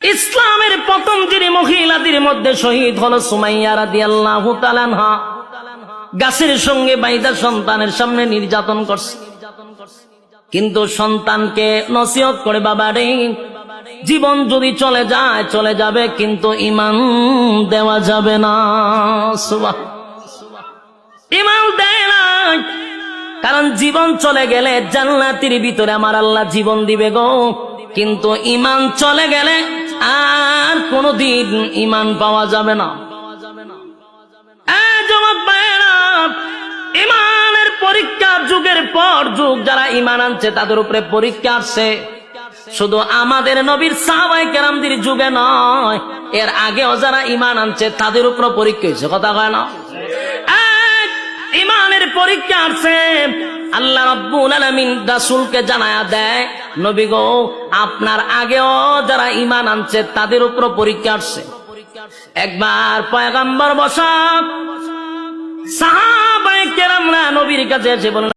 ইসলামের প্রথম যিনি মহিলাদের মধ্যে শহীদ হলো সুমাইয়া রাদিয়াল্লাহু তাআলা আনহা। গাছের সঙ্গে বাইদা সন্তানের সামনে নির্যাতন করছে, কিন্তু সন্তানকে নসিহত করে, বাবা রে, জীবন যদি চলে যায় চলে যাবে, কিন্তু ঈমান দেওয়া যাবে না। ঈমান দেয় না, কারণ জীবন চলে গেলে জান্নাতের ভিতরে আমার আল্লাহ জীবন দিবে গো, কিন্তু ঈমান চলে গেলে আর কোনদিন ঈমান পাওয়া যাবে না। ঈমানের পরীক্ষা যুগের পর যুগ যারা ঈমান আনছে তাদের উপরে পরীক্ষা আসছে, শুধু আমাদের নবীর সাহাবায়ে কেরামদের যুগে নয়, এর আগেও যারা ঈমান আনছে তাদের উপর পরীক্ষা হয়েছে। কথা কয় না? ঈমানের পরীক্ষা আসছে। আল্লাহ রাব্বুল আলামিন রাসূলকে জানায়া দেয়, নবী গো, আপনার আগেও যারা ঈমান আনছে তাদের উপর পরীক্ষা আসছে। একবার পয়গম্বর বসা, সাহাবায়ে কেরামরা নবীর কাছে এসে বলেন,